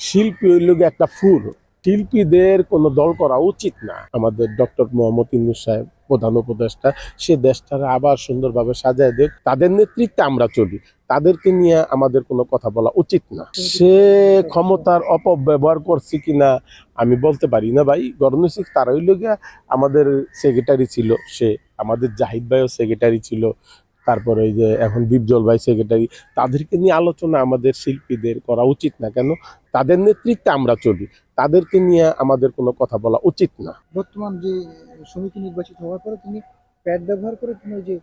শিল্পী হইল গিয়ে একটা ফুল। শিল্পীদের কোনো দল করা উচিত না। আমাদের ডক্টর মোহাম্মদ ইউনূস সাহেব প্রধান উপদেষ্টা, সে দেশটারে আবার সুন্দরভাবে সাজায় দেখ, তাদের নেতৃত্বে আমরা চলি, তাদেরকে নিয়ে আমাদের কোনো কথা বলা উচিত না। সে ক্ষমতার অপব্যবহার করছে কিনা আমি বলতে পারি না ভাই। গণনৈতিক তারা হইল গিয়া আমাদের সেক্রেটারি ছিল, সে আমাদের জাহিদ ভাইও সেক্রেটারি ছিল, তারপরে এই যে এখন দীপজল ভাই সেক্রেটারি, তাদেরকে নিয়ে আলোচনা আমাদের শিল্পীদের করা উচিত না। কেন? তাদের নেতৃত্বে আমরা চলি, তাদেরকে নিয়ে আমাদের কোনো কথা বলা উচিত না। বর্তমান যে সমিতি নির্বাচিত হওয়ার পরে তিনি প্যাড ব্যবহার করে তিনি যে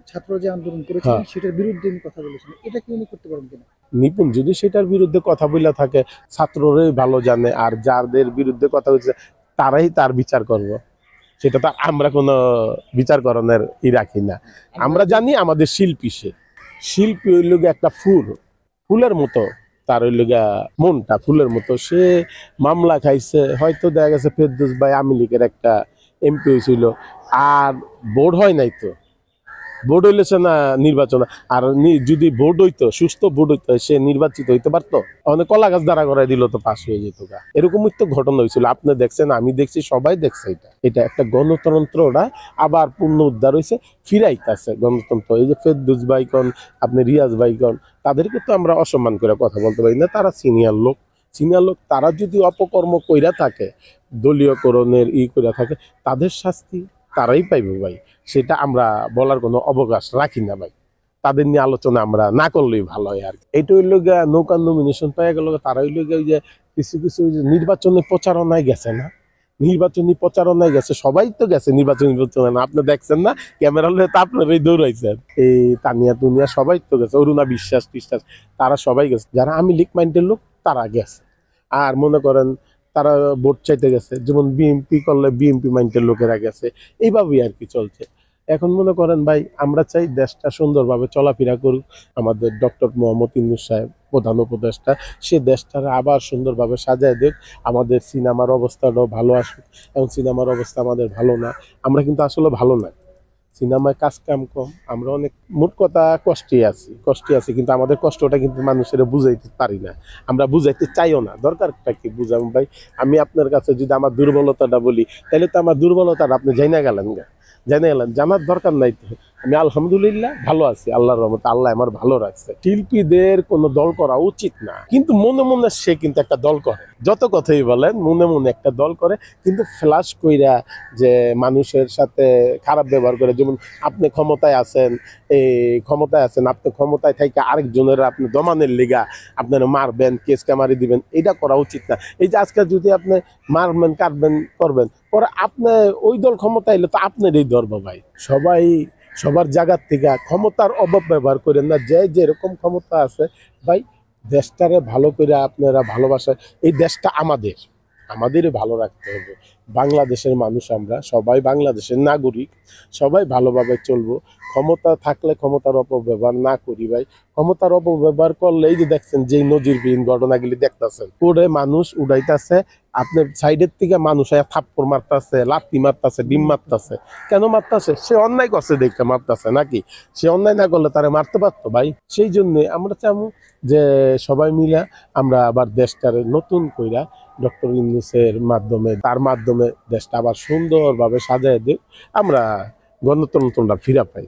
ছাত্র যে আন্দোলন করেছিলেন সেটার বিরুদ্ধে উনি কথা বলেছিলেন, এটা কি উনি করতে পারেন কিনা? নিপুণ যদি সেটার বিরুদ্ধে কথা বলে থাকে, ছাত্ররাই ভালো জানে, আর যাদের বিরুদ্ধে কথা বলছে তারাই তার বিচার করব। সেটা তো আমরা কোনো বিচার করণের রাখি না। আমরা জানি আমাদের শিল্পী, সে শিল্পী হইল গিয়ে একটা ফুল, ফুলের মতো। তার হইল গিয়া মনটা ফুলের মতো। সে মামলা খাইছে, হয়তো দেখা গেছে ফেরদৌস ভাই আওয়ামী লীগের একটা এমপি হয়েছিল, আর ভোট হয় নাই তো। ভোট হইলেছে না নির্বাচন, আর যদি ভোট হইতো, সুস্থ ভোট হইতো, সে নির্বাচিত হইতে পারতো। অনেক কলা গাছ দাঁড়া করাই দিল তো পাশ হয়ে যেত। এরকমই তো ঘটনা হয়েছিল, আপনি দেখছেন, আমি দেখছি, সবাই দেখছে। এটা একটা গণতন্ত্রটা আবার পূর্ণ উদ্ধার হয়েছে, ফিরাইতেছে গণতন্ত্র। এই যে ফেরদৌস ভাই কন, আপনি রিয়াজ ভাই কন, তাদেরকে তো আমরা অসম্মান করে কথা বলতে পারি না। তারা সিনিয়র লোক, তারা যদি অপকর্ম কইরা থাকে, দলীয়করণের কইরা থাকে, তাদের শাস্তি তারাই পাইবে ভাই। সেটা আমরা বলার কোনো অবকাশ রাখি না ভাই। তাদের নিয়ে আলোচনা আমরা না করলেই ভালো হয় আর কি। এটা হইল গিয়া নৌকার নমিনেশন পেয়ে গেল, তারা হইল গিয়া ওই যে কিছু কিছু নির্বাচনী প্রচারণায় গেছে না, নির্বাচনী প্রচারণায় গেছে, সবাই তো গেছে নির্বাচনী প্রচারণা। আপনি দেখছেন না, ক্যামেরা হলে তো আপনারাই দৌড়াইছেন। এই তানিয়া তুনিয়া সবাই তো গেছে, অরুণা বিশ্বাস টিশ্বাস, তারা সবাই গেছে। যারা আওয়ামী লীগ মাইন্ডের লোক তারা গেছে। আর মনে করেন তারা ভোট চাইতে গেছে, যেমন বিএনপি করলে বিএনপি মাইন্ডের লোকেরা গেছে, এইভাবেই আর কি চলছে। এখন মনে করেন ভাই, আমরা চাই দেশটা সুন্দরভাবে চলাফেরা করুক। আমাদের ডক্টর মোহাম্মদ ইউনূস সাহেব প্রধান উপদেষ্টা, সে দেশটারে আবার সুন্দরভাবে সাজায় দেখ, আমাদের সিনেমার অবস্থাটাও ভালো আসুক। এবং সিনেমার অবস্থা আমাদের ভালো না, আমরা কিন্তু আসলে ভালো না। সিনেমায় কাজ কাম কম, আমরা অনেক মোট কথা কষ্টে আছি, কিন্তু আমাদের কষ্টটা কিন্তু মানুষের বুঝাইতে পারি না, আমরা বুঝাইতে চাইও না। দরকারটা কি বুঝাম ভাই? আমি আপনার কাছে যদি আমার দুর্বলতাটা বলি, তাহলে তো আমার দুর্বলতাটা আপনি জানা গেলেন, জানার দরকার নাই তো। আমি আলহামদুলিল্লাহ ভালো আছি, আল্লাহর রহমতে, আল্লাহ আমার ভালো রাখছে। শিল্পীদের কোনো দল করা উচিত না, কিন্তু মনে মনে সে কিন্তু একটা দল করে। যত কথাই বলেন, মনে মনে একটা দল করে, কিন্তু ফ্ল্যাশ কইরা যে মানুষের সাথে খারাপ ব্যবহার করে। যেমন আপনি ক্ষমতায় আছেন, আপনি ক্ষমতায় থেকে আরেকজনের আপনি দমানের লিগা আপনারা মারবেন, কেস কামারি দিবেন, এটা করা উচিত না। এই যে আজকে যদি আপনি মারবেন, কাটবেন, করবেন, পরে আপনি ওই দল ক্ষমতা এলে তো আপনার এই ধর্ম ভাই। সবাই সবার জায়গার থেকে ক্ষমতার অপব্যবহার করেন না। যে যেরকম ক্ষমতা আছে ভাই, দেশটারে ভালো করে আপনারা ভালোবাসা। এই দেশটা আমাদেরই ভালো রাখতে হবে। বাংলাদেশের মানুষ, আমরা সবাই বাংলাদেশের নাগরিক, সবাই ভালোভাবে চলবো। ক্ষমতা থাকলে ক্ষমতার অপব্যবহার না করি ভাই। ক্ষমতার অপব্যবহার করলে এই যে দেখছেন, যেই নজিরবিহীন ঘটনাগুলি দেখতেছেন, করে মানুষ উড়াইতেছে, আপনার সাইডের থেকে মানুষ থাপ্পড় মারতেছে, লাত্তি মারতেছে, ডিম মারতেছে। কেন মারতেছে? সে অন্যায় করছে দেখতে মারতেছে নাকি? সে অন্যায় না করলে তারা মারতে পারতো ভাই। সেই জন্য আমরা চাবো যে সবাই মিলে আমরা আবার দেশটারে নতুন কইরা ডক্টর ইউনূসের মাধ্যমে, তার মাধ্যমে দেশটা আবার সুন্দরভাবে সাজায় দিই, আমরা গণতন্ত্রটা ফিরা পাই।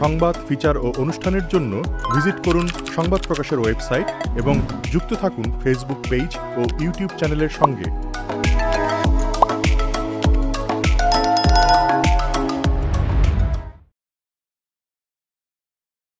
সংবাদ, ফিচার ও অনুষ্ঠানের জন্য ভিজিট করুন সংবাদ প্রকাশের ওয়েবসাইট এবং যুক্ত থাকুন ফেসবুক পেজ ও ইউটিউব চ্যানেলের সঙ্গে।